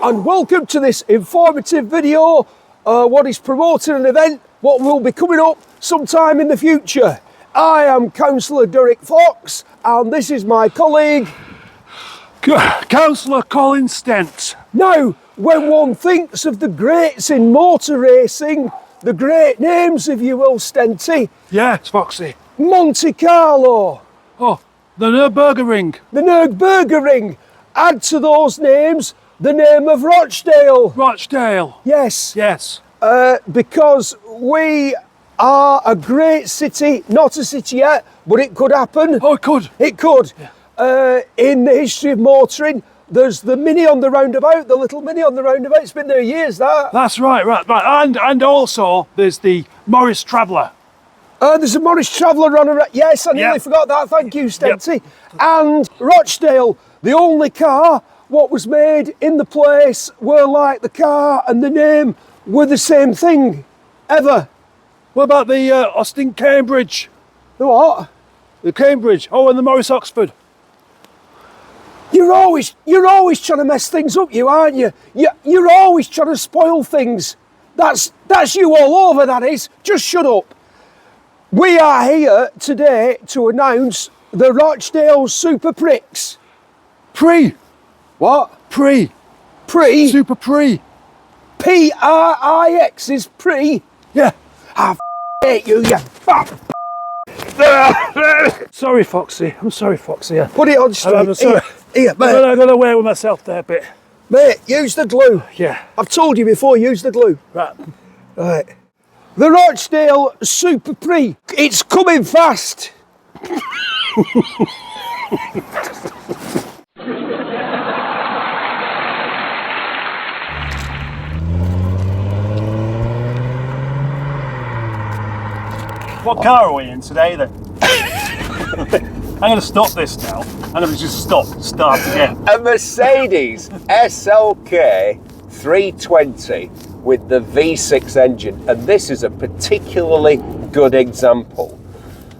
and welcome to this informative video. What is promoting an event what will be coming up sometime in the future. I am Councillor Derek Fox, and this is my colleague Councillor Colin Stent. Now, when one thinks of the greats in motor racing, the great names, if you will, Stenty. Yes, Foxy. Monte Carlo. Oh, the Nürburgring. The Nürburgring. Add to those names the name of Rochdale. Rochdale. Yes. Yes. Because we are a great city, not a city yet, but it could happen. Oh, it could. It could. Yeah. In the history of motoring, there's the Mini on the roundabout, the little Mini on the roundabout. It's been there years, that. That's right. And also there's the Morris Traveller. There's a Morris Traveller on a... Yes, I nearly forgot that. Thank you, Stenty. Yep. And Rochdale, the only car what was made in the place were like the car and the name were the same thing, ever. What about the Austin Cambridge? The what? The Cambridge. Oh, and the Morris Oxford. You're always trying to mess things up, you aren't you? You're always trying to spoil things. That's you all over, that is. Just shut up. We are here today to announce the Rochdale Super Prix. What? Prix. Super Prix. P-R-I-X is Prix. Yeah. I hate you, you Sorry, Foxy. I'm sorry, Foxy. Put it on straight. I'm sorry. Here, mate. I got away with myself there a bit. Mate, use the glue. Yeah. I've told you before, use the glue. Right. Right. The Rochdale Super Prix. It's coming fast. What car are we in today then? I'm going to stop this now. I'm going to just start again. A Mercedes SLK320 with the V6 engine, and this is a particularly good example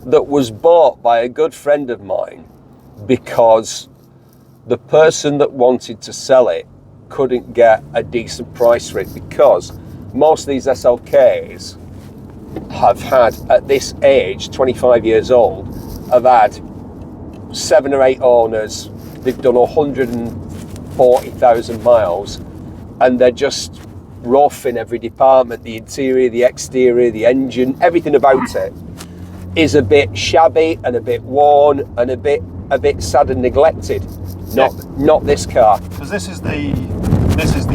that was bought by a good friend of mine because the person that wanted to sell it couldn't get a decent price for it, because most of these SLKs have had, at this age, 25 years old, have had 7 or 8 owners. They've done 140,000 miles, and they're just rough in every department. The interior, the exterior, the engine, everything about it is a bit shabby and a bit worn and a bit sad and neglected. Not this car. Because this is the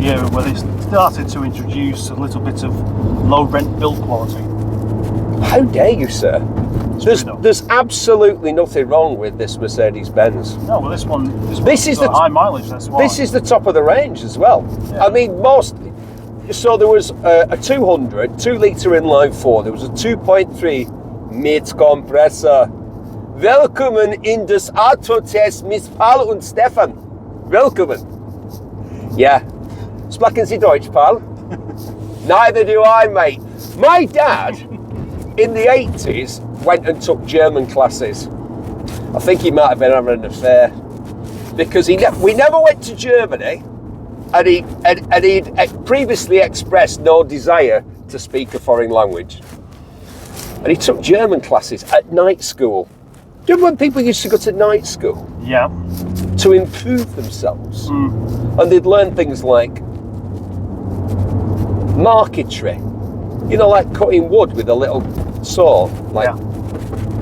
era where they started to introduce a little bit of low rent build quality. How dare you, sir? There's absolutely nothing wrong with this Mercedes-Benz. No, well, this is the high mileage. That's why. This is the top of the range as well. Yeah. I mean, so there was a 200, 2-litre inline 4. There was a 2.3 mid-compressor. Willkommen in das Autotest, Miss Paul und Stefan. Willkommen. Yeah. Sprechen Sie Deutsch, Paul? Neither do I, mate. My dad, in the 80s, went and took German classes. I think he might have been having an affair, because we never went to Germany, and he'd previously expressed no desire to speak a foreign language. And he took German classes at night school. Do you remember when people used to go to night school? Yeah. To improve themselves. And they'd learn things like marquetry, like cutting wood with a little saw,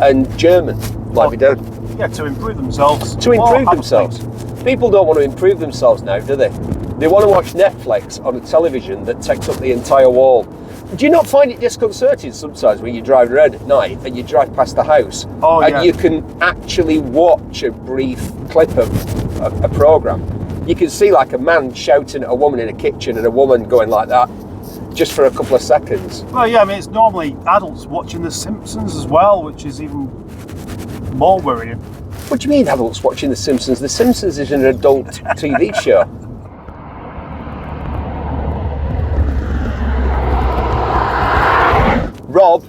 and German, like we do. Yeah, to improve themselves. To improve themselves. People don't want to improve themselves now, do they? They want to watch Netflix on a television that takes up the entire wall. Do you not find it disconcerting sometimes when you drive around at night and you drive past the house and you can actually watch a brief clip of a programme? You can see like a man shouting at a woman in a kitchen and a woman going like that just for a couple of seconds. Well, yeah, I mean, it's normally adults watching The Simpsons as well, which is even more worrying. What do you mean adults watching The Simpsons? The Simpsons is an adult TV show. Rob,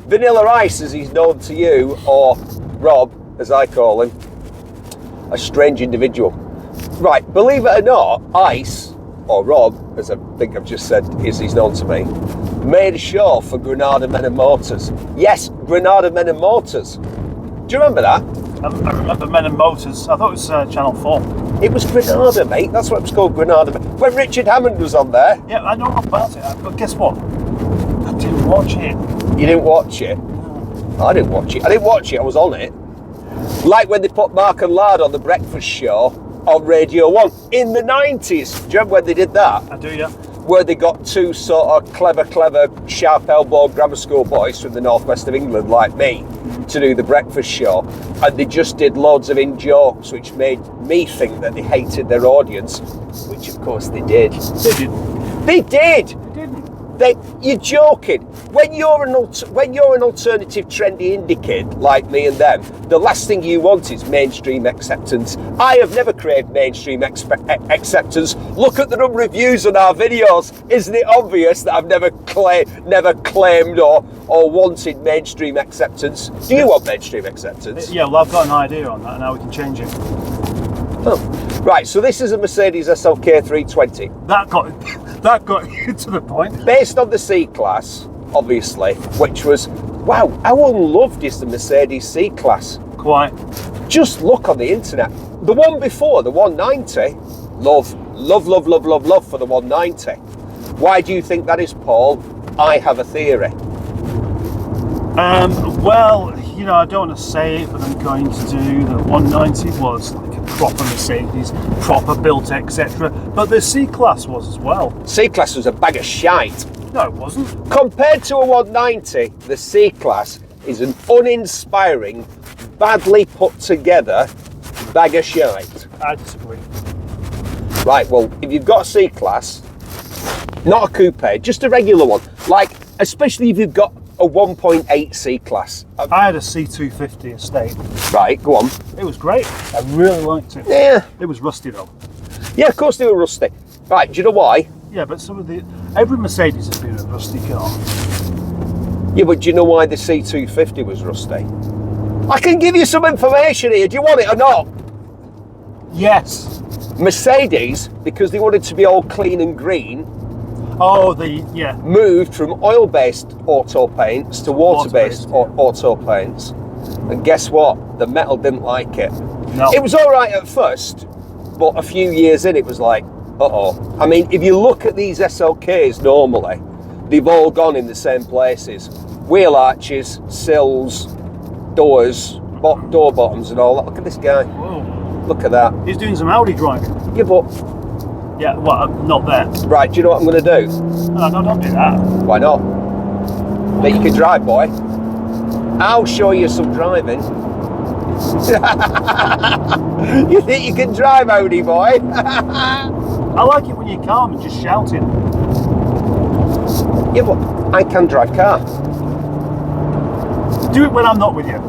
Vanilla Ice as he's known to you, or Rob as I call him, a strange individual. Right, believe it or not, Ice or Rob, as I think I've just said, he's known to me, made a show for Granada Men and Motors. Yes, Granada Men and Motors. Do you remember that? I remember Men and Motors. I thought it was Channel 4. It was Granada, mate. That's what it was called, Granada. When Richard Hammond was on there. Yeah, I know about it, but guess what? I didn't watch it. You didn't watch it? I didn't watch it. I didn't watch it, I was on it. Like when they put Mark and Lard on the breakfast show on Radio 1 in the 90s. Do you remember when they did that? I do, yeah. Where they got two sort of clever, sharp-elbowed grammar school boys from the northwest of England, like me, to do the breakfast show. And they just did loads of in-jokes, which made me think that they hated their audience, which of course they did. They didn't. They did! They didn't. You're joking. When you're an alternative trendy indie kid like me and them, the last thing you want is mainstream acceptance. I have never craved mainstream acceptance. Look at the number of views on our videos. Isn't it obvious that I've never claimed or wanted mainstream acceptance? Do you want mainstream acceptance? Yeah, well, I've got an idea on that, and now we can change it. Oh. Right, so this is a Mercedes SLK320. That got you to the point. Based on the C-Class, obviously, which was, wow, how unloved is the Mercedes C-Class? Quite. Just look on the internet. The one before, the 190, love for the 190. Why do you think that is, Paul? I have a theory. Well, you know, I don't want to say it, but I'm going to do. The 190 was like a proper Mercedes, proper built, etc. But the C-Class was as well. C-Class was a bag of shite. No, it wasn't. Compared to a 190, the C-Class is an uninspiring, badly put together bag of shite. I disagree. Right, well, if you've got a C-Class, not a coupe, just a regular one, like, especially if you've got a 1.8 C-Class. I had a C250 estate. Right, go on. It was great. I really liked it. Yeah. It was rusty though. Yeah, of course they were rusty. Right, do you know why? Yeah, but every Mercedes has been a rusty car. Yeah, but do you know why the C250 was rusty? I can give you some information here. Do you want it or not? Yes. Mercedes, because they wanted to be all clean and green, moved from oil-based auto paints to water-based auto paints. And guess what? The metal didn't like it. No. It was all right at first, but a few years in, it was like, uh-oh. I mean, if you look at these SLKs normally, they've all gone in the same places. Wheel arches, sills, doors, door bottoms and all that. Look at this guy. Whoa. Look at that. He's doing some Audi driving. Yeah, but... Yeah, well, I'm not there. Right, do you know what I'm going to do? No, don't do that. Why not? But you can drive, boy. I'll show you some driving. You think you can drive, Audi boy? I like it when you're calm and just shouting. Yeah, but I can drive car. Do it when I'm not with you.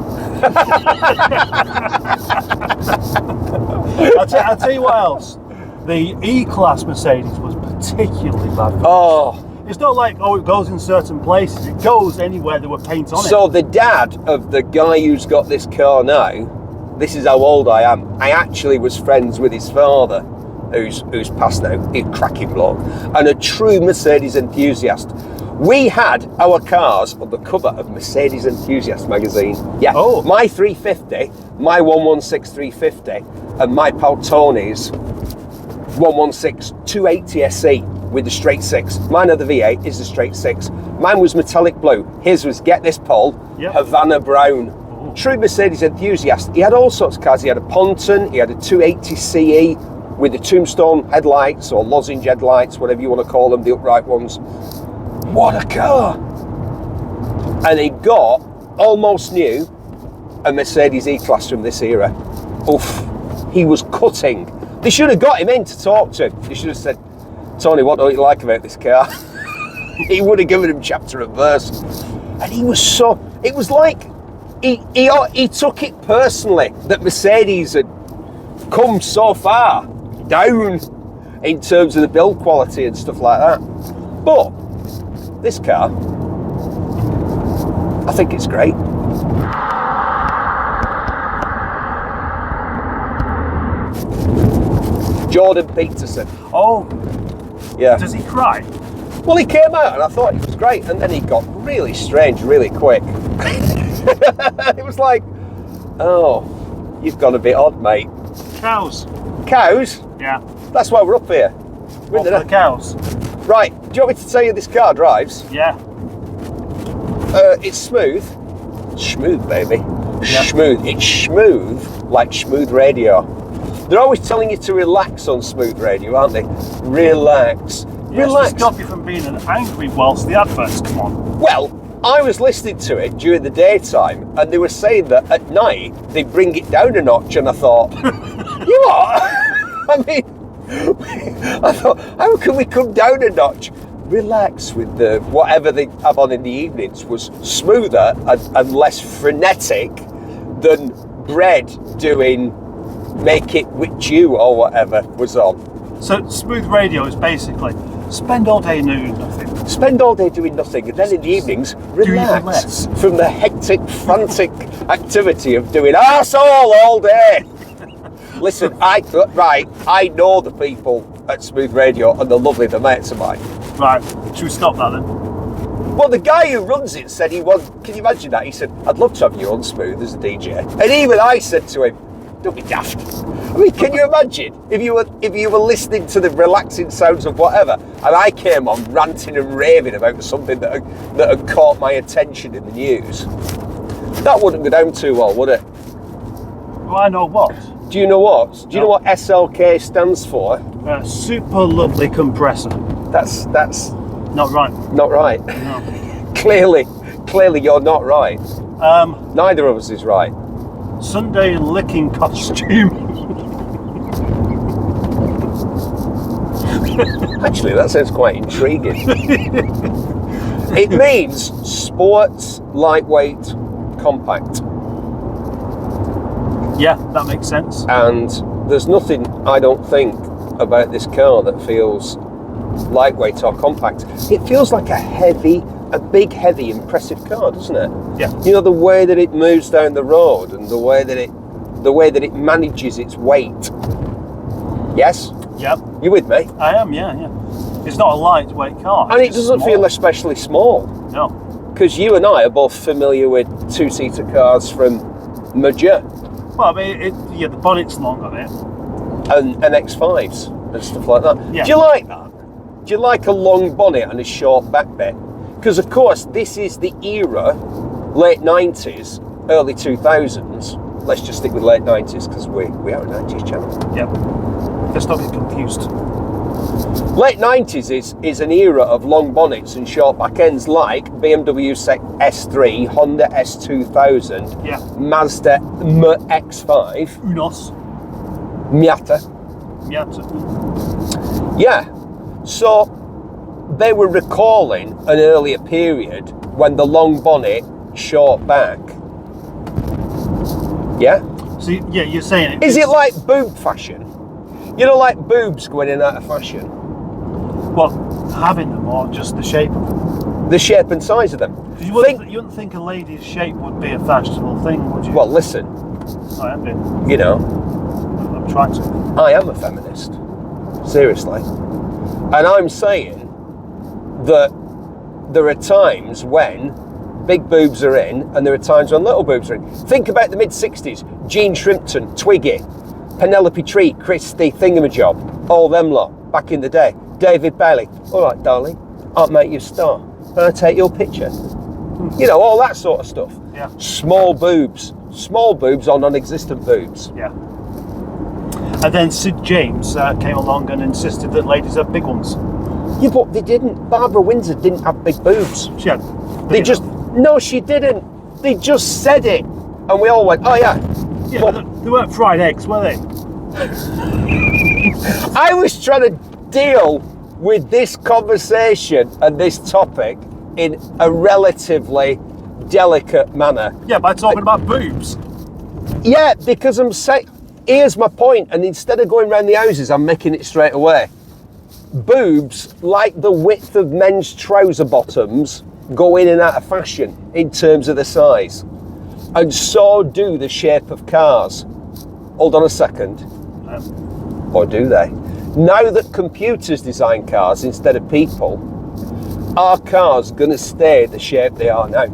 I'll tell you what else. The E-Class Mercedes was particularly bad. Oh. It's not like, it goes in certain places. It goes anywhere there were paint on it. So the dad of the guy who's got this car now, this is how old I am. I actually was friends with his father, who's passed now. He's a cracking bloke. And a true Mercedes enthusiast. We had our cars on the cover of Mercedes Enthusiast magazine. Yeah, my 350, my 116 350, and my pal Tony's 116 280 SE with the straight six. Mine of the V8 is the straight six. Mine was metallic blue. His was, get this, Paul, Havana brown. Ooh. True Mercedes enthusiast. He had all sorts of cars. He had a Ponton, he had a 280 CE with the tombstone headlights or lozenge headlights, whatever you want to call them, the upright ones. What a car! And he got, almost new, a Mercedes E-Class from this era. Oof, he was cutting. They should have got him in to talk to him. They should have said, Tony, what don't you like about this car? He would have given him chapter and verse. And he was so, it was like, he took it personally that Mercedes had come so far down in terms of the build quality and stuff like that. But this car, I think it's great. Jordan Peterson. Oh, Yeah. Does he cry? Well, he came out and I thought it was great, and then he got really strange really quick. It was like, oh, you've gone a bit odd, mate. Cows. Cows? Yeah. That's why we're up here. What for the cows? Right, do you want me to tell you this car drives? Yeah. It's smooth. Smooth, baby. Yeah. Smooth. It's smooth like smooth radio. They're always telling you to relax on smooth radio, aren't they? Relax. Yes, Relax. to stop you from being angry whilst the adverts come on. Well, I was listening to it during the daytime, and they were saying that at night they bring it down a notch, and I thought, you what? I mean, I thought, how can we come down a notch? Relax with the whatever they have on in the evenings was smoother and less frenetic than Bread doing Make It With You or whatever was on. So smooth radio is basically spend all day doing nothing. Spend all day doing nothing, and then in the evenings, relax from the hectic, frantic activity of doing arsehole all day. Listen, I know the people at Smooth Radio, and they're lovely, they're mates of mine. Right, should we stop that then? Well, the guy who runs it said he was, can you imagine that? He said, I'd love to have you on Smooth as a DJ. And even I said to him, don't be daft. I mean, can you imagine if you were listening to the relaxing sounds of whatever, and I came on ranting and raving about something that had caught my attention in the news? That wouldn't go down too well, would it? Well, I know what. Do you know what? Do you know what SLK stands for? Super lovely compressor. That's Not right. not right. No. Clearly you're not right. Neither of us is right. Sunday licking costume. Actually, that sounds quite intriguing. It means sports, lightweight, compact. Yeah, that makes sense. And there's nothing, I don't think, about this car that feels lightweight or compact. It feels like a big, heavy, impressive car, doesn't it? Yeah. You know, the way that it moves down the road and the way that it manages its weight. Yes? Yep. You with me? I am, yeah. It's not a lightweight car. And it doesn't feel especially small. No. Because you and I are both familiar with two-seater cars from Mercedes Well, I mean, the bonnet's long on it. and X5s and stuff like that. Yeah. Do you like that? Do you like a long bonnet and a short back bit? Because, of course, this is the era, late 90s, early 2000s. Let's just stick with late 90s because we are a 90s channel. Yep. Let's not get confused. Late 90s is an era of long bonnets and short back ends like BMW S3, Honda S2000, Yeah. Mazda MX-5, Unos. Miata. Miata. Yeah. So they were recalling an earlier period when the long bonnet, short back. Yeah? So, yeah, you're saying it. Is it like boob fashion? You know, like boobs going in and out of fashion? Well, having them or just the shape of them? The shape and size of them. You wouldn't think a lady's shape would be a fashionable thing, would you? Well, listen, I am doing. you know, I'm trying to. I am a feminist. Seriously. And I'm saying that there are times when big boobs are in and there are times when little boobs are in. Think about the mid-60s. Jean Shrimpton, Twiggy, Penelope Tree, Christy Thingamajob, all them lot back in the day. David Bailey. All right, darling, I'll make you a star. Can I take your picture? You know, all that sort of stuff. Yeah. Small boobs or non-existent boobs. Yeah. And then Sid James came along and insisted that ladies have big ones. Yeah, but they didn't. Barbara Windsor didn't have big boobs. She had. No, she didn't. They just said it, and we all went, oh yeah. Yeah, but they weren't fried eggs, were they? I was trying to deal with this conversation and this topic in a relatively delicate manner. Yeah, by talking about boobs. Yeah, because I'm saying, here's my point, and instead of going round the houses, I'm making it straight away. Boobs, like the width of men's trouser bottoms, go in and out of fashion in terms of the size. And so do the shape of cars. Hold on a second. Or do they? Now that computers design cars instead of people, are cars going to stay the shape they are now?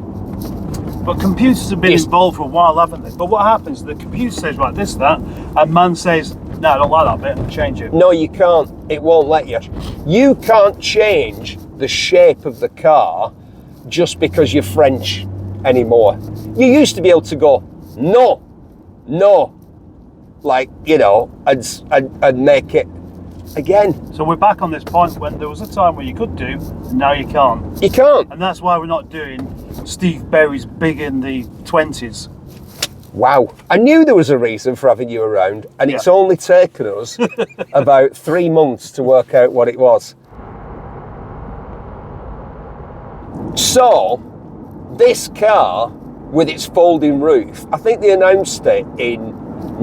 But computers have been involved for a while, haven't they? But what happens? The computer says, right, this, that, and man says, no, I don't like that bit, and change it. No, you can't. It won't let you. You can't change the shape of the car just because you're French anymore. You used to be able to go, no, like, you know, and make it again. So we're back on this point when there was a time where you could do, and now you can't. You can't. And that's why we're not doing Steve Berry's Big in the 20s. Wow. I knew there was a reason for having you around, and it's only taken us about 3 months to work out what it was. So, this car with its folding roof, I think they announced it in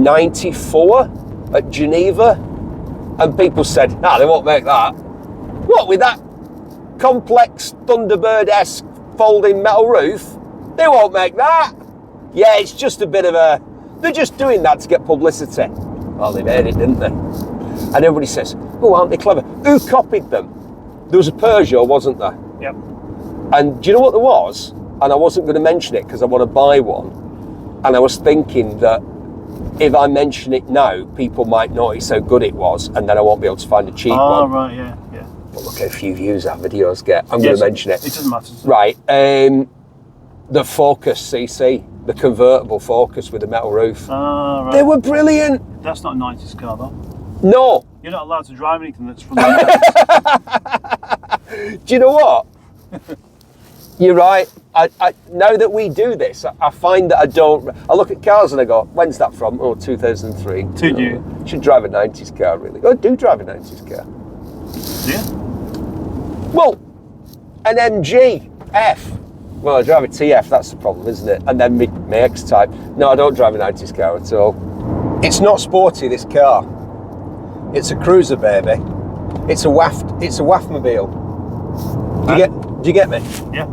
94 at Geneva, and people said, nah, they won't make that. What, with that complex Thunderbird-esque folding metal roof? They won't make that. Yeah, it's just a bit of a... They're just doing that to get publicity. Well, they made it, didn't they? And everybody says, oh, aren't they clever? Who copied them? There was a Peugeot, wasn't there? Yep. And do you know what there was? And I wasn't going to mention it because I want to buy one. And I was thinking that if I mention it now, people might notice how good it was, and then I won't be able to find a cheap one. Oh, right, yeah. But look at a few views that videos get. I'm going to mention it. It doesn't matter. Right. The Focus CC, the convertible Focus with the metal roof. Oh, right. They were brilliant. That's not a 90s car, though. No. You're not allowed to drive anything that's from the 90s. Do you know what? You're right. I now that we do this, I find that I look at cars and I go, when's that from? Oh, 2003. Too new. Should drive a 90s car, really. I do drive a 90s car. Yeah. Well, an MG F. Well, I drive a TF, that's the problem, isn't it? And then my X-Type. No, I don't drive a 90s car at all. It's not sporty, this car. It's a cruiser, baby. It's a waftmobile. Do you get me? Yeah.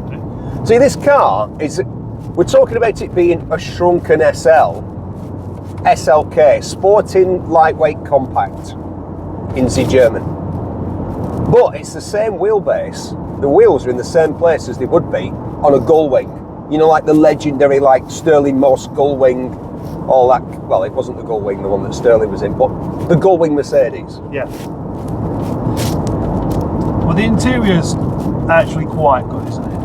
See, this car is, we're talking about it being a shrunken SLK, sporting lightweight compact in the German. But it's the same wheelbase. The wheels are in the same place as they would be on a Gullwing. You know, like the legendary, like Stirling Moss Gullwing, all that. Well, it wasn't the Gullwing, the one that Stirling was in, but the Gullwing Mercedes. Yeah. Well, the interior's actually quite good, isn't it?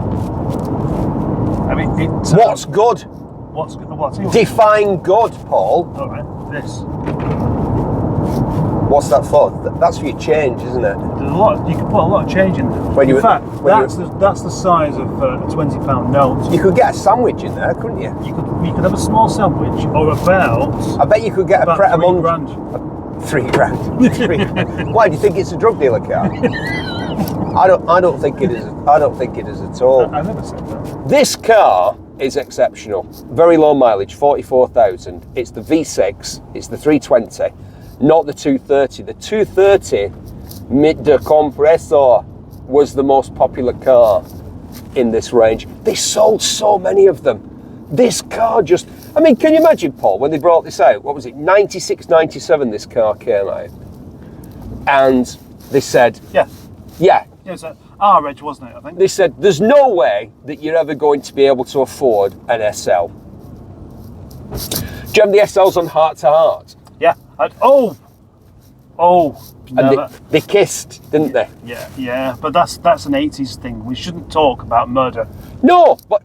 I mean, it's... What's good? What's good? What's it? Define good, Paul. All right, this. What's that for? That's for your change, isn't it? There's a lot. You can put a lot of change in there. In fact, that's the size of a £20 note. You could get a sandwich in there, couldn't you? You could have a small sandwich, or about... I bet you could get a Pret a £3 Manger. grand. £3. Why do you think it's a drug dealer car? I don't think it is. I don't think it is at all. I never said that. This car is exceptional. Very low mileage, 44,000. It's the V6. It's the 320, not the 230. The 230 mit de compressor was the most popular car in this range. They sold so many of them. This car just, I mean, can you imagine, Paul, when they brought this out, what was it, 96, 97 this car came out, and they said, Yeah, it's a R-Edge, wasn't it, I think? they said, there's no way that you're ever going to be able to afford an SL. Do you have the SLs on Heart to Heart? Yeah. And they kissed, didn't they? Yeah, but that's an 80s thing. We shouldn't talk about murder. No, but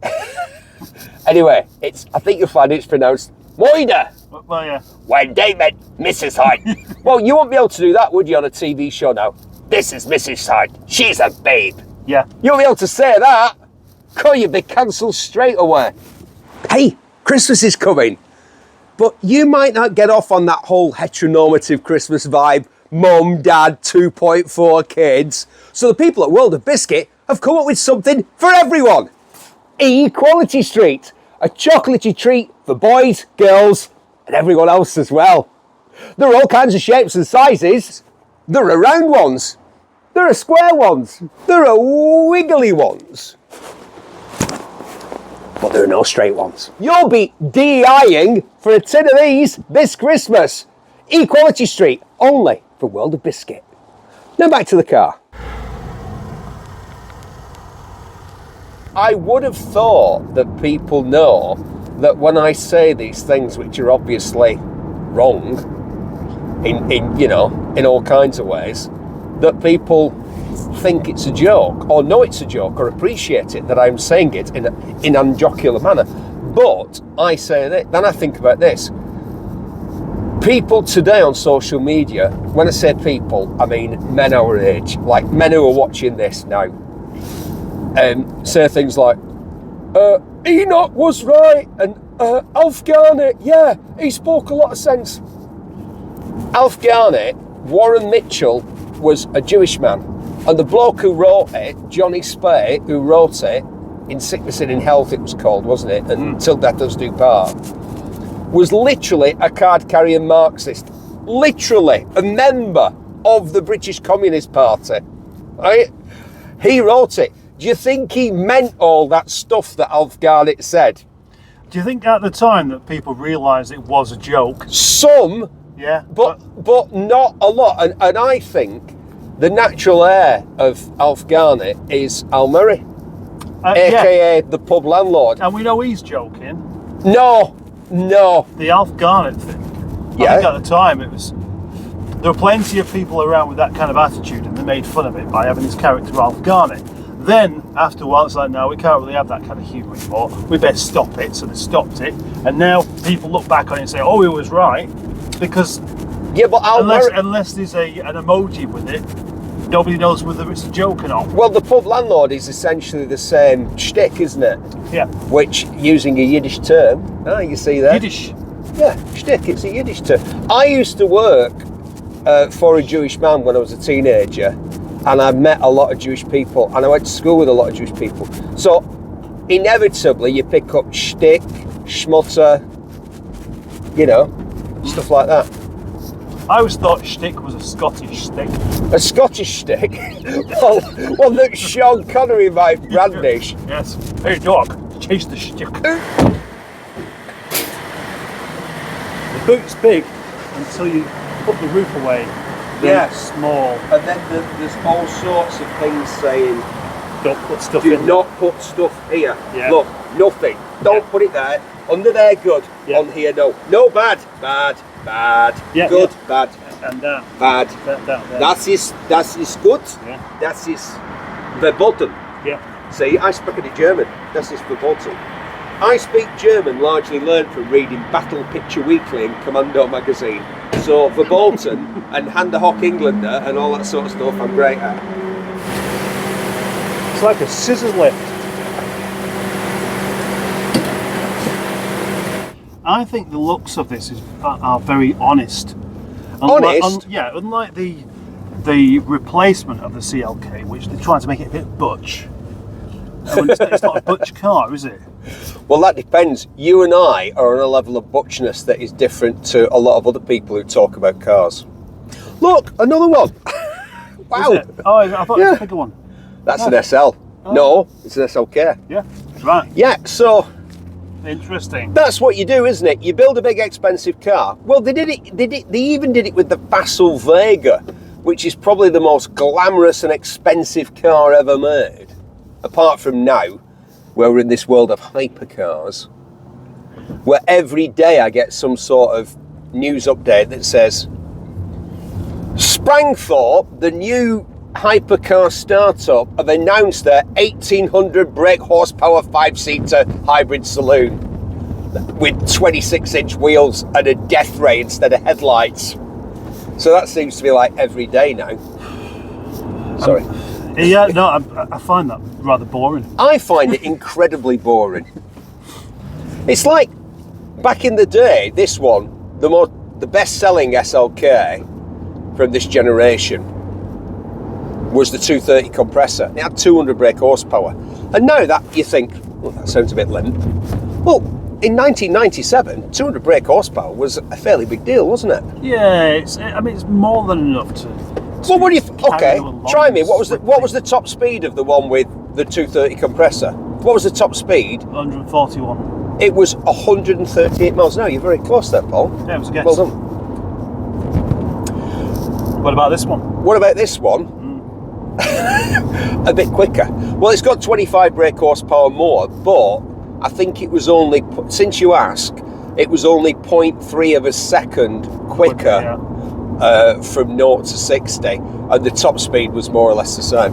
anyway, I think you'll find it's pronounced Moida. Well, yeah. When they met Mrs. Hyde. Well, you won't be able to do that, would you, on a TV show now? This is Mrs. Hyde. She's a babe. Yeah. You won't be able to say that. You'd be cancelled straight away. Hey, Christmas is coming. But you might not get off on that whole heteronormative Christmas vibe, mum, dad, 2.4 kids. So the people at World of Biscuit have come up with something for everyone. Equality Street, a chocolatey treat for boys, girls, and everyone else as well. There are all kinds of shapes and sizes. There are round ones. There are square ones. There are wiggly ones. But there are no straight ones. You'll be DIing for a tin of these this Christmas. Equality Street, only for World of Biscuit. Now back to the car. I would have thought that people know that when I say these things, which are obviously wrong in all kinds of ways, that people think it's a joke, or know it's a joke, or appreciate it, that I'm saying it in an jocular manner. But I say that, then I think about this. People today on social media, when I say people, I mean men our age, like men who are watching this now, say things like, Enoch was right, and Alf Garnett, yeah, he spoke a lot of sense. Alf Garnett, Warren Mitchell was a Jewish man, and the bloke who wrote it, Johnny Spey, who wrote it, In Sickness and in Health it was called, wasn't it? And Till Death Us Do Part, was literally a card-carrying Marxist, literally a member of the British Communist Party, right? He wrote it. Do you think he meant all that stuff that Alf Garnett said? Do you think at the time that people realised it was a joke? Some, Yeah. but not a lot. And I think the natural heir of Alf Garnett is Al Murray, aka the pub landlord. And we know he's joking. No. The Alf Garnett thing. Yeah. I think at the time there were plenty of people around with that kind of attitude, and they made fun of it by having this character Alf Garnett. Then after a while it's like, no, we can't really have that kind of humour anymore, we better stop it. So they stopped it, and now people look back on it and say, oh, he was right, because Yeah, but unless there's an emoji with it, nobody knows whether it's a joke or not. Well, the pub landlord is essentially the same shtick, isn't it? Yeah. Which, using a Yiddish term, you see there? Yiddish. Yeah, shtick, it's a Yiddish term. I used to work for a Jewish man when I was a teenager, and I met a lot of Jewish people, and I went to school with a lot of Jewish people. So, inevitably, you pick up shtick, schmutter, stuff like that. I always thought shtick was a Scottish stick. A Scottish stick? well, one that Sean Connery might brandish. Yes. Hey, dog, chase the shtick. The boot's big until you put the roof away. Then Yeah. it's small. And then there's all sorts of things saying, Don't put stuff do in. not put stuff here. Yeah. Look, nothing. Don't Yeah. put it there. Under there, good. Yeah. On here, no. No, bad. Bad. Bad. Yeah, Good. yeah. Bad. And that. Bad. That. Das ist gut. Yeah. Das ist verboten. Yeah. See, I speak in German. Das ist verboten. I speak German, largely learned from reading Battle Picture Weekly and Commando magazine. So verboten and Hand the Hock Englander and all that sort of stuff, I'm great at. It's like a scissors lift. I think the looks of this are very honest. Honest? Unlike the replacement of the CLK, which they're trying to make it a bit butch. I mean, it's not a butch car, is it? Well, that depends. You and I are on a level of butchness that is different to a lot of other people who talk about cars. Look, another one. Wow. Is it? Oh, I thought it was a bigger one. That's an SL. Oh. No, it's an SLK. Yeah. Right. Yeah, so Interesting. that's what you do, isn't it? You build a big expensive car. Well, they did it. They even did it with the Facel Vega, which is probably the most glamorous and expensive car ever made. Apart from now, where we're in this world of hypercars, where every day I get some sort of news update that says Sprangthorpe, the new hypercar startup, have announced their 1800 brake horsepower 5-seater hybrid saloon with 26-inch wheels and a death ray instead of headlights. So that seems to be like every day now. Sorry. Yeah, no, I find that rather boring. I find it incredibly boring. It's like back in the day, this one, the best-selling SLK from this generation was the 230 compressor. It had 200 brake horsepower. And now that you think, well, that sounds a bit limp. Well, in 1997, 200 brake horsepower was a fairly big deal, wasn't it? Yeah, it's more than enough to. Well, what do you? Okay, you along try me. What was swiftly. the top speed of the one with the 230 compressor? What was the top speed? 141. It was 138 miles an hour. You're very close there, Paul. Yeah, it was a guess. Well done. What about this one? What about this one? A bit quicker. Well, it's got 25 brake horsepower more, but I think it was only, since you ask, it was only 0.3 of a second quicker from 0 to 60, and the top speed was more or less the same.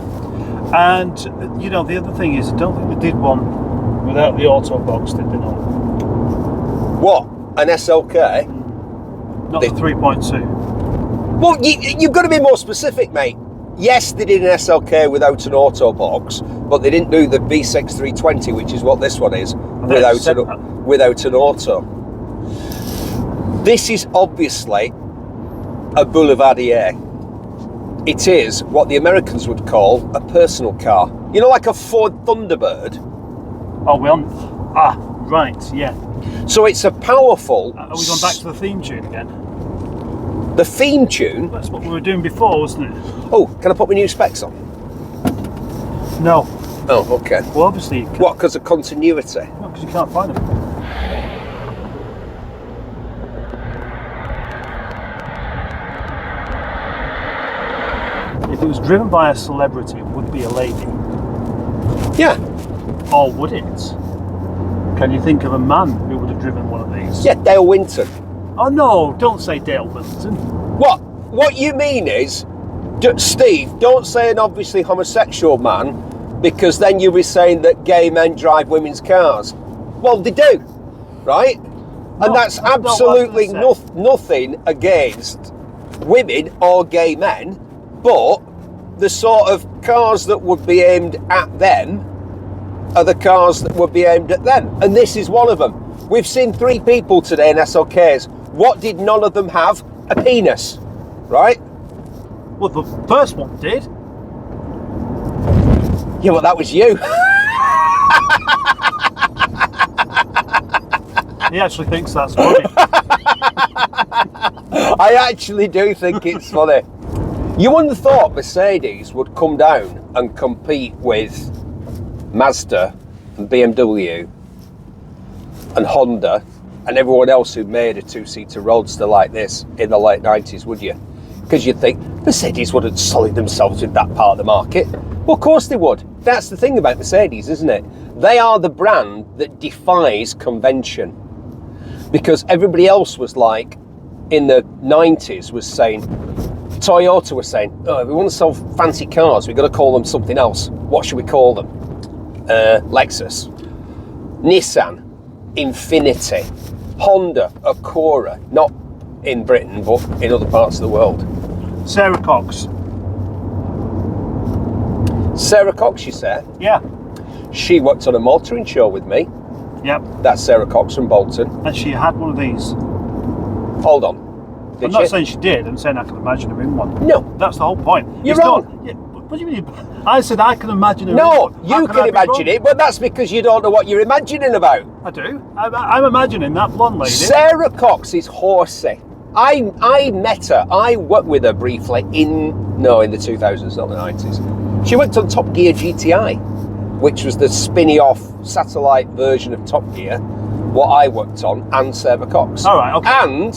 And, you know, the other thing is, I don't think they did one without the auto box, did they not? What? An SLK? Not the 3.2. Well, you've got to be more specific, mate. Yes, they did an SLK without an auto box, but they didn't do the B6320, which is what this one is, without an auto. This is obviously a boulevardier. It is what the Americans would call a personal car. You know, like a Ford Thunderbird? Oh, right, yeah. So it's a powerful... Are we going back to the theme tune again? The theme tune? That's what we were doing before, wasn't it? Oh, can I put my new specs on? No. Oh, okay. Well, obviously you can't. What, because of continuity? No, because you can't find them. If it was driven by a celebrity, it would be a lady. Yeah. Or would it? Can you think of a man who would have driven one of these? Yeah, Dale Winton. Oh no, don't say Dale Wilton. What? What you mean is, Steve, don't say an obviously homosexual man, because then you'll be saying that gay men drive women's cars. Well, they do, right? And that's absolutely nothing against women or gay men, but the sort of cars that would be aimed at them are the cars that would be aimed at them. And this is one of them. We've seen 3 people today in SLKs. What did none of them have? A penis, right? Well, the first one did. Yeah, well, that was you. He actually thinks that's funny. I actually do think it's funny. You wouldn't have thought Mercedes would come down and compete with Mazda and BMW and Honda and everyone else who made a 2-seater roadster like this in the late 90s, would you? Because you'd think Mercedes wouldn't sully themselves with that part of the market. Well, of course they would. That's the thing about Mercedes, isn't it? They are the brand that defies convention. Because everybody else was like, in the 90s, was saying, Toyota was saying, oh, if we want to sell fancy cars, we've got to call them something else. What should we call them? Lexus. Nissan. Infiniti. Honda. Acura. Not in Britain, but in other parts of the world. Sarah Cox. Sarah Cox, you say? Yeah. She worked on a motoring show with me. Yep. That's Sarah Cox from Bolton. And she had one of these. Hold on. I'm not saying she did, I'm saying I can imagine her in one. No. That's the whole point. You're wrong. Yeah, what do you mean? I said I can imagine her in No, one. you can imagine it, but that's because you don't know what you're imagining about. I do. I'm imagining that blonde lady. Sarah Cox is horsey. I met her. I worked with her briefly in the 2000s, not the 90s. She worked on Top Gear GTI, which was the spinny off satellite version of Top Gear, what I worked on, and Sarah Cox. All right, okay. And,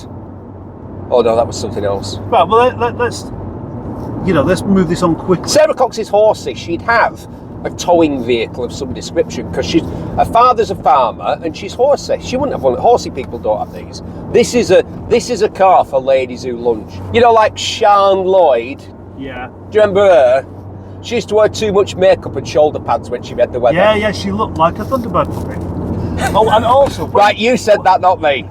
oh no, that was something else. Right, well, let's move this on quickly. Sarah Cox is horsey. She'd have a towing vehicle of some description because her father's a farmer and she's horsey. She wouldn't have one. Horsey people don't have these. This is a car for ladies who lunge. You know, like Sian Lloyd. Yeah. Do you remember her? She used to wear too much makeup and shoulder pads when she read the weather. Yeah, she looked like a Thunderbird puppy. Oh, and also... Right, you said that, not me.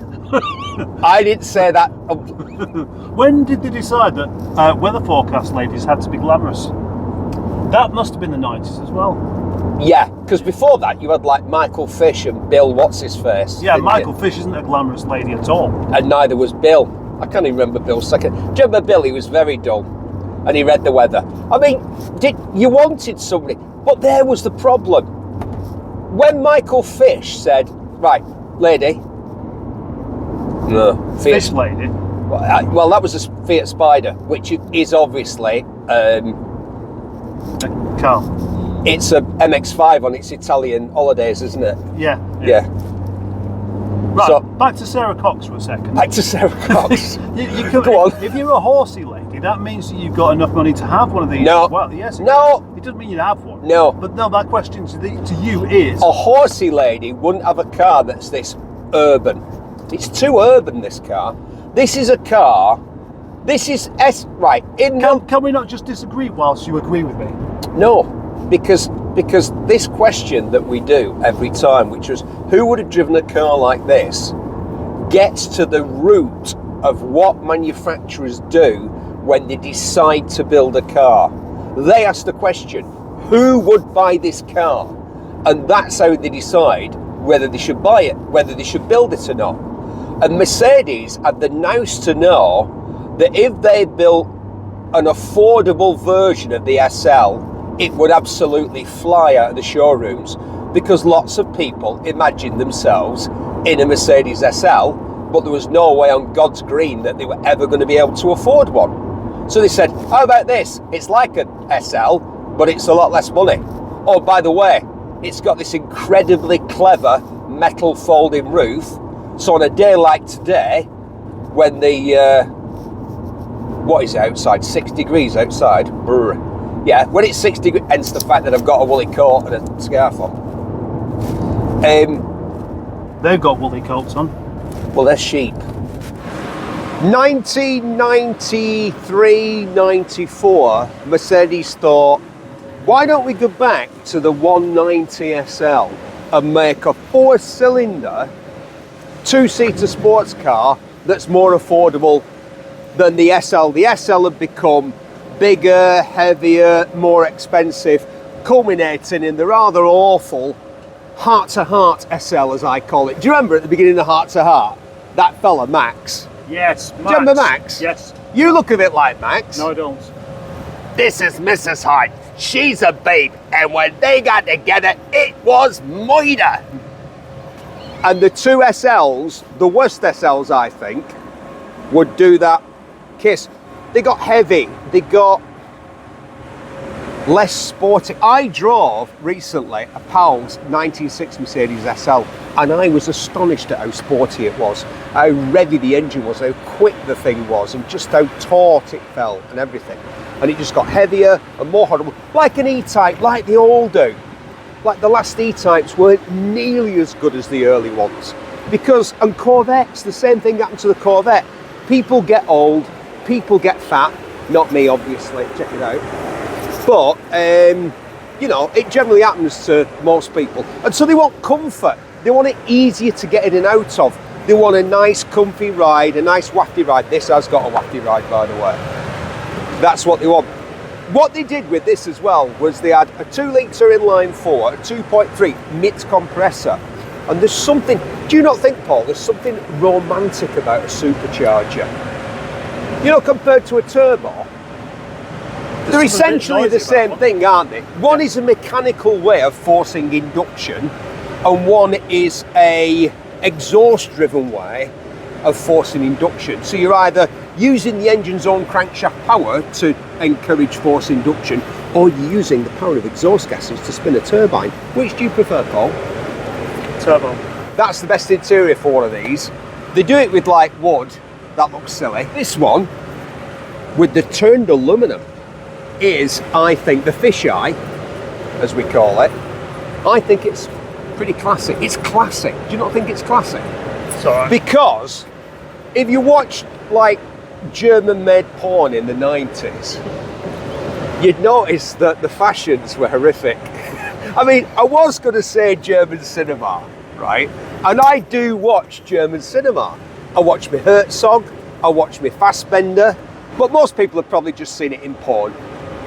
I didn't say that. When did they decide that weather forecast ladies had to be glamorous? That must have been the 90s as well. Yeah, because before that you had like Michael Fish and Bill What's-His-Face. Yeah, Michael Fish isn't a glamorous lady at all. And neither was Bill. I can't even remember Bill's second. Do you remember Bill? He was very dull. And he read the weather. I mean, you wanted somebody, but there was the problem. When Michael Fish said, right, lady. No, Fish lady. Well, that was a Fiat Spider, which is obviously a car. It's a MX-5 on its Italian holidays, isn't it? Yeah. Right, So back to Sarah Cox for a second. back to Sarah Cox. You could, Go on. If you're a horsey lady, that means that you've got enough money to have one of these No. as well. Yes. No. It doesn't mean you'd have one. No. But no, that question to you is... A horsey lady wouldn't have a car that's this urban. It's too urban, this car. This is a car. This is right. Can we not just disagree whilst you agree with me? No, because this question that we do every time, which was who would have driven a car like this, gets to the root of what manufacturers do when they decide to build a car. They ask the question, who would buy this car? And that's how they decide whether they should buy it, whether they should build it or not. And Mercedes had the nous to know that if they built an affordable version of the SL, it would absolutely fly out of the showrooms, because lots of people imagined themselves in a Mercedes SL, but there was no way on God's green that they were ever going to be able to afford one. So they said, how about this? It's like an SL, but it's a lot less money. Oh, by the way, it's got this incredibly clever metal folding roof. So on a day like today, when the, what is it outside? 6 degrees outside. Brr. Yeah, when it's 6 degrees, hence the fact that I've got a woolly coat and a scarf on. They've got woolly coats on. Well, they're sheep. 1993, 94, Mercedes thought, why don't we go back to the 190 SL and make a 4-cylinder, 2-seater sports car that's more affordable than the SL. The SL had become bigger, heavier, more expensive, culminating in the rather awful heart-to-heart SL, as I call it. Do you remember at the beginning of Heart to Heart, that fella Max? Yes, Max. Do you remember Max? Yes. You look a bit like Max. No, I don't. This is Mrs. Hart. She's a babe, and when they got together, it was murder. And the two SLs, the worst SLs, I think, would do that kiss. They got heavy, they got less sporty. I drove recently a Powell's 1960 Mercedes SL, and I was astonished at how sporty it was, how revvy the engine was, how quick the thing was, and just how taut it felt and everything. And it just got heavier and more horrible, like an E-Type, like the old do. Like the last E-Types weren't nearly as good as the early ones. Because, and Corvettes, the same thing happened to the Corvette. People get old, people get fat, not me obviously, check it out. But, you know, it generally happens to most people. And so they want comfort, they want it easier to get in and out of. They want a nice comfy ride, a nice wafty ride. This has got a wafty ride, by the way. That's what they want. What they did with this as well was they had a 2-litre inline 4, a 2.3 mid compressor. And there's something, do you not think, Paul, there's something romantic about a supercharger? You know, compared to a turbo, they're essentially the same thing, aren't they? One is a mechanical way of forcing induction, and one is a exhaust-driven way of forcing induction. So you're either using the engine's own crankshaft power to encourage force induction, or you're using the power of exhaust gases to spin a turbine. Which do you prefer, Paul? Turbo. That's the best interior for one of these. They do it with like wood. That looks silly. This one, with the turned aluminum, is, I think, the fisheye, as we call it. I think it's pretty classic. It's classic. Do you not think it's classic? It's all right. Because if you watch like German-made porn in the 90s, you'd notice that the fashions were horrific. I mean, I was going to say German cinema, right? And I do watch German cinema. I watch me Herzog, I watch me Fassbender, but most people have probably just seen it in porn.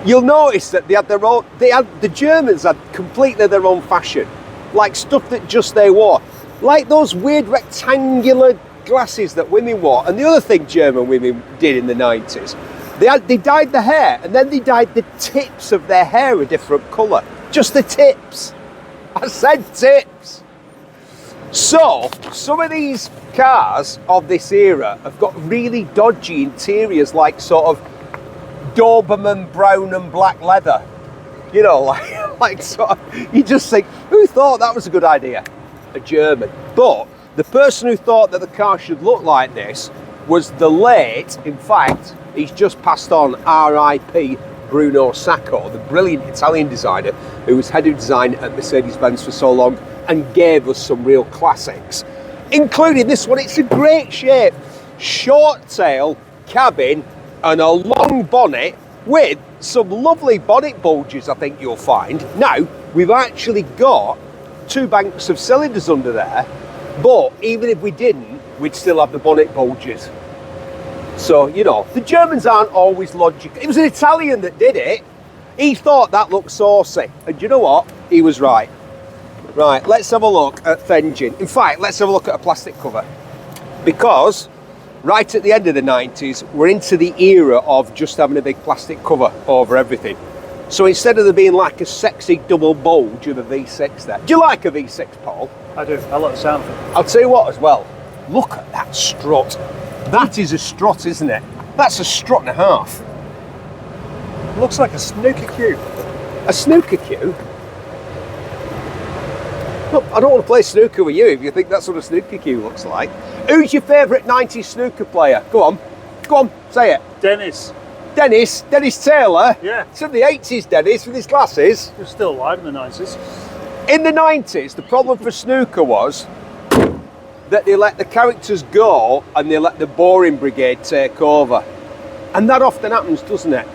You'll notice that they had their own, the Germans had completely their own fashion, like stuff that just they wore, like those weird rectangular glasses that women wore. And the other thing German women did in the 90s, they dyed the hair, and then they dyed the tips of their hair a different colour. Just the tips. I said tips. So, some of these cars of this era have got really dodgy interiors, like sort of Doberman brown and black leather. You know, like sort of, you just think, who thought that was a good idea? A German. But The person who thought that the car should look like this was the late, in fact, he's just passed on, R.I.P. Bruno Sacco, the brilliant Italian designer who was head of design at Mercedes-Benz for so long and gave us some real classics, including this one. It's a great shape, short tail, cabin and a long bonnet with some lovely bonnet bulges, I think you'll find. Now, we've actually got 2 banks of cylinders under there, but even if we didn't, we'd still have the bonnet bulges. So, you know, the Germans aren't always logical. It was an Italian that did it. He thought that looked saucy. And you know what? He was right. Right, let's have a look at the engine. In fact, let's have a look at a plastic cover. Because right at the end of the 90s, we're into the era of just having a big plastic cover over everything. So instead of there being like a sexy double bulge of a V6 there. Do you like a V6, Paul? I do. I like the sound of it. I'll tell you what as well. Look at that strut. That is a strut, isn't it? That's a strut and a half. Looks like a snooker cue. A snooker cue? Look, I don't want to play snooker with you if you think that's what a snooker cue looks like. Who's your favourite 90s snooker player? Go on, say it. Dennis. Dennis Taylor? Yeah. It's in the 80s, Dennis, with his glasses. He was still alive in the 90s. In the 90s, the problem for snooker was that they let the characters go and they let the boring brigade take over. And that often happens, doesn't it?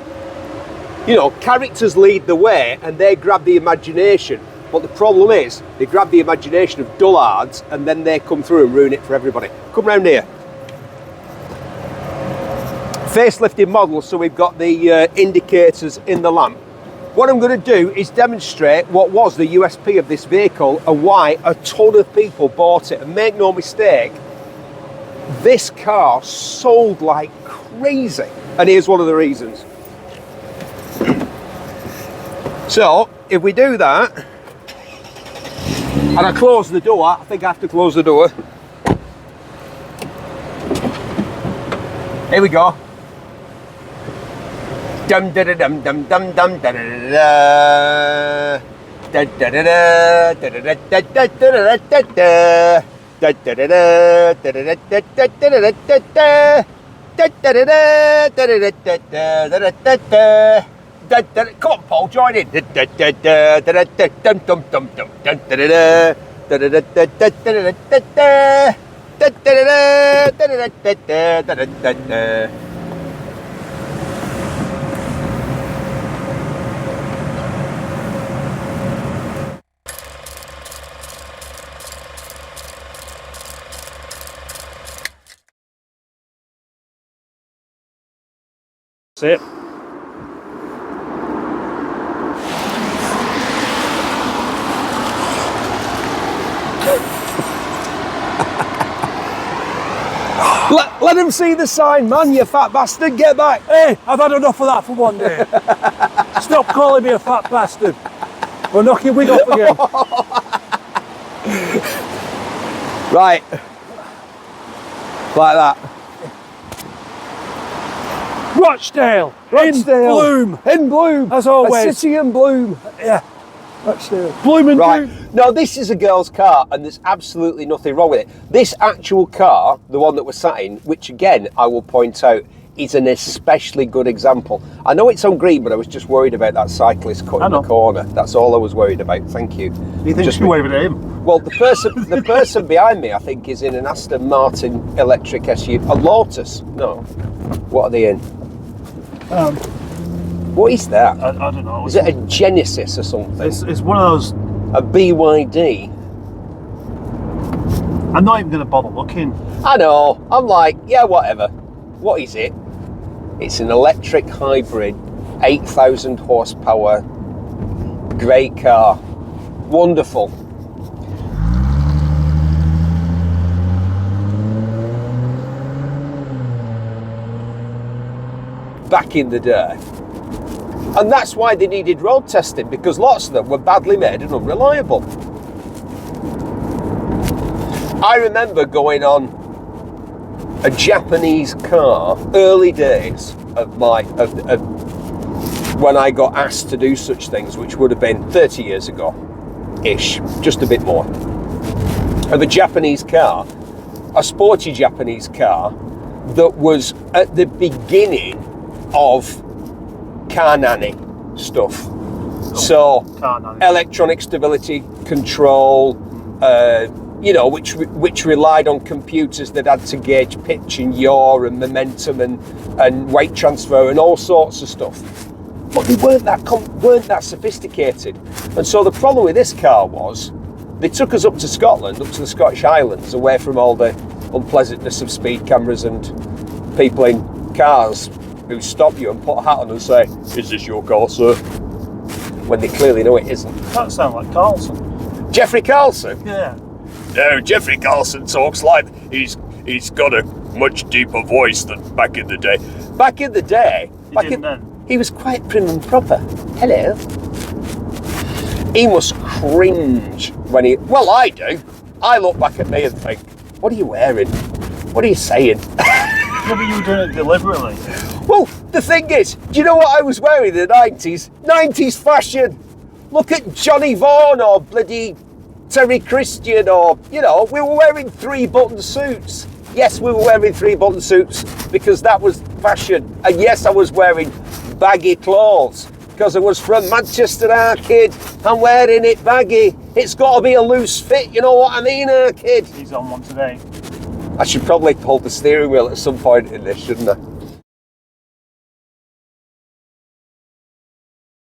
You know, characters lead the way and they grab the imagination. But the problem is, they grab the imagination of dullards and then they come through and ruin it for everybody. Come round here. Facelifted model, so we've got the indicators in the lamp. What I'm going to do is demonstrate what was the USP of this vehicle and why a ton of people bought it. And make no mistake, this car sold like crazy. And here's one of the reasons. So, if we do that, and I close the door, I think I have to close the door. Here we go. Dum da da dum dum dum dum da da da da da da da da da da da da da da. Come on, Paul, join in. See it? Let him see the sign, man, you fat bastard, get back. Hey, I've had enough of that for one day. Stop calling me a fat bastard. We'll knock your wig off again. Right. Like that. Rochdale, in bloom. In bloom. As always. A city in bloom. Yeah, Rochdale. Bloom and Right. bloom. Now, this is a girl's car, and there's absolutely nothing wrong with it. This actual car, the one that we're sat in, which again, I will point out, is an especially good example. I know it's on green, but I was just worried about that cyclist cutting the corner. That's all I was worried about. Thank you. You think Just you're waving at him? Well, the person behind me, I think, is in an Aston Martin electric SUV. A Lotus. No. What are they in? What is that? I don't know. Is it a Genesis or something? It's one of those. A BYD? I'm not even going to bother looking. I know. I'm like, yeah, whatever. What is it? It's an electric hybrid, 8,000 horsepower, grey car. Wonderful. Back in the day. And that's why they needed road testing, because lots of them were badly made and unreliable. I remember going on a Japanese car, early days of when I got asked to do such things, which would have been 30 years ago, ish, just a bit more. of a Japanese car, a sporty Japanese car that was at the beginning of car nanny stuff. So Car nanny. electronic stability control, which relied on computers that had to gauge pitch and yaw and momentum and weight transfer and all sorts of stuff. But they weren't that sophisticated. And so the problem with this car was they took us up to Scotland, up to the Scottish Highlands, away from all the unpleasantness of speed cameras and people in cars who stop you and put a hat on and say, "Is this your car, sir?" when they clearly know it isn't. That sounds like Carlson. Jeffrey Carlson? Yeah. No, Jeffrey Carlson talks like he's got a much deeper voice than back in the day. Back in the day, he was quite prim and proper. Hello. He must cringe when he... Well, I do. I look back at me and think, what are you wearing? What are you saying? Yeah, but you were doing it deliberately. Well, the thing is, do you know what I was wearing in the 90s? 90s fashion. Look at Johnny Vaughan or bloody Terry Christian or, we were wearing 3-button suits. Yes, we were wearing 3-button suits because that was fashion. And yes, I was wearing baggy clothes because I was from Manchester, kid. I'm wearing it baggy. It's got to be a loose fit, you know what I mean, kid? He's on one today. I should probably hold the steering wheel at some point in this, shouldn't I?